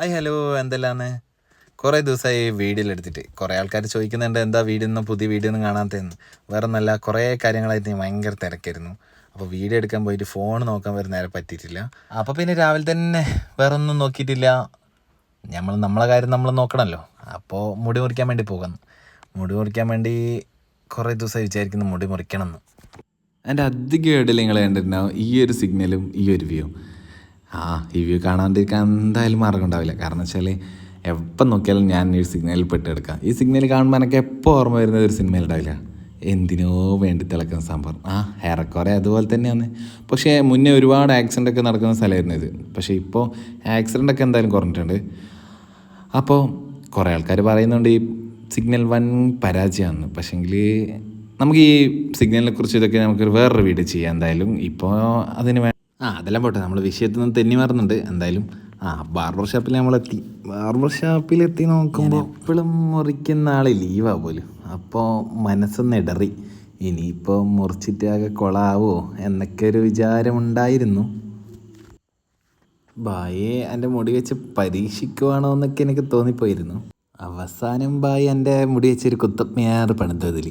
Hi hello, എന്തെല്ലാന്ന്? കുറേ ദിവസമായി വീഡിയോയിലെടുത്തിട്ട് കുറേ ആൾക്കാർ ചോദിക്കുന്നുണ്ട് എന്താ വീഡിയോ ഒന്നും പുതിയ വീഡിയോ ഒന്നും കാണാത്തതെന്ന്. വേറെ ഒന്നല്ല, കുറേ കാര്യങ്ങളായിട്ട് ഞാൻ ഭയങ്കര തിരക്കായിരുന്നു. അപ്പോൾ വീഡിയോ എടുക്കാൻ പോയിട്ട് ഫോൺ നോക്കാൻ വരെ നേരെ പറ്റിയിട്ടില്ല. അപ്പോൾ പിന്നെ രാവിലെ തന്നെ വേറെ ഒന്നും നോക്കിയിട്ടില്ല. നമ്മളെ കാര്യം നമ്മൾ നോക്കണമല്ലോ. അപ്പോൾ മുടി മുറിക്കാൻ വേണ്ടി പോകുന്നു. മുടി മുറിക്കാൻ വേണ്ടി കുറേ ദിവസമായി വിചാരിക്കുന്നു മുടി മുറിക്കണം എന്ന്. എൻ്റെ അധികം ഇടയിൽ നിങ്ങൾ കണ്ടിട്ടുണ്ടാവും ഈ ഒരു സിഗ്നലും ഈ ഒരു വ്യൂ. ഈ വ്യൂ കാണാണ്ടിരിക്കാൻ എന്തായാലും മാർഗം ഉണ്ടാവില്ല. കാരണം വെച്ചാൽ എപ്പം നോക്കിയാലും ഞാൻ ഈ സിഗ്നലിൽ പെട്ടെടുക്കാം. ഈ സിഗ്നൽ കാണുമ്പോൾ എനിക്ക് എപ്പോൾ ഓർമ്മ വരുന്നത് ഒരു സിനിമയിൽ ഉണ്ടാവില്ല, എന്തിനോ വേണ്ടി തിളക്കുന്ന സംഭവം. ഏറെക്കുറെ അതുപോലെ തന്നെയാണ്. പക്ഷേ മുന്നേ ഒരുപാട് ആക്സിഡൻ്റ് ഒക്കെ നടക്കുന്ന സ്ഥലമായിരുന്നു ഇത്. പക്ഷേ ഇപ്പോൾ ആക്സിഡൻ്റ് ഒക്കെ എന്തായാലും കുറഞ്ഞിട്ടുണ്ട്. അപ്പോൾ കുറേ ആൾക്കാർ പറയുന്നുണ്ട് ഈ സിഗ്നൽ വൻ പരാജയമാണ്. പക്ഷേങ്കിൽ നമുക്ക് ഈ സിഗ്നലിനെ കുറിച്ച് ഇതൊക്കെ നമുക്കൊരു വേറൊരു വീഡിയോ ചെയ്യാം എന്തായാലും. ഇപ്പോൾ അതിന് അതെല്ലാം പോട്ടെ, നമ്മൾ വിഷയത്തിൽ നിന്ന് തെന്നി മാറുന്നുണ്ട് എന്തായാലും. ബാർബർ ഷോപ്പിൽ നമ്മളെത്തി. ബാർബർ ഷോപ്പിലെത്തി നോക്കുമ്പോൾ എപ്പോഴും മുറിക്കുന്ന ആൾ ലീവാ പോലും. അപ്പോൾ മനസ്സൊന്ന് ഇടറി, ഇനിയിപ്പോൾ മുറിച്ചിട്ടാകെ കൊളാവോ എന്നൊക്കെ ഒരു വിചാരമുണ്ടായിരുന്നു. ബായെ എൻ്റെ മുടി വെച്ച് പരീക്ഷിക്കുവാണോ എന്നൊക്കെ എനിക്ക് തോന്നിപ്പോയിരുന്നു. അവസാനം ബായി എൻ്റെ മുടി വെച്ചൊരു കുത്തപ്പയാറ് പണിതതിൽ.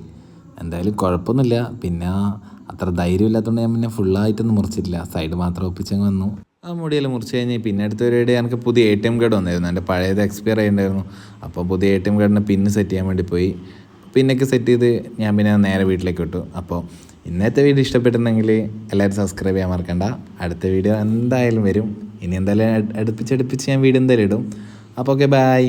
എന്തായാലും കുഴപ്പമൊന്നുമില്ല. പിന്നെ അത്ര ധൈര്യമില്ലാത്തതുകൊണ്ട് ഞാൻ പിന്നെ ഫുള്ളായിട്ടൊന്നും മുറിച്ചിട്ടില്ല, സൈഡ് മാത്രം ഒപ്പിച്ചങ്ങ് വന്നു. ആ മുടിയെല്ലാം മുറിച്ച് കഴിഞ്ഞ് പിന്നെ അടുത്ത പരിപാടി എനിക്ക് പുതിയ ATM കാർഡ് വന്നായിരുന്നു. എൻ്റെ പഴയത് എക്സ്പയർ ആയിട്ടുണ്ടായിരുന്നു. അപ്പോൾ പുതിയ ATM കാർഡിന് പിന്ന് സെറ്റ് ചെയ്യാൻ വേണ്ടി പോയി. പിന്നൊക്കെ സെറ്റ് ചെയ്ത് ഞാൻ പിന്നെ നേരെ വീട്ടിലേക്ക് വിട്ടു. അപ്പോൾ ഇന്നത്തെ വീഡിയോ ഇഷ്ടപ്പെട്ടിട്ടുണ്ടെങ്കിൽ എല്ലാവരും സബ്സ്ക്രൈബ് ചെയ്യാൻ മറക്കണ്ട. അടുത്ത വീഡിയോ എന്തായാലും വരും. ഇനി എന്തായാലും അടുപ്പിച്ച് ഞാൻ വീഡിയോ എന്തായാലും ഇടും. അപ്പോൾ ഓക്കെ, ബൈ.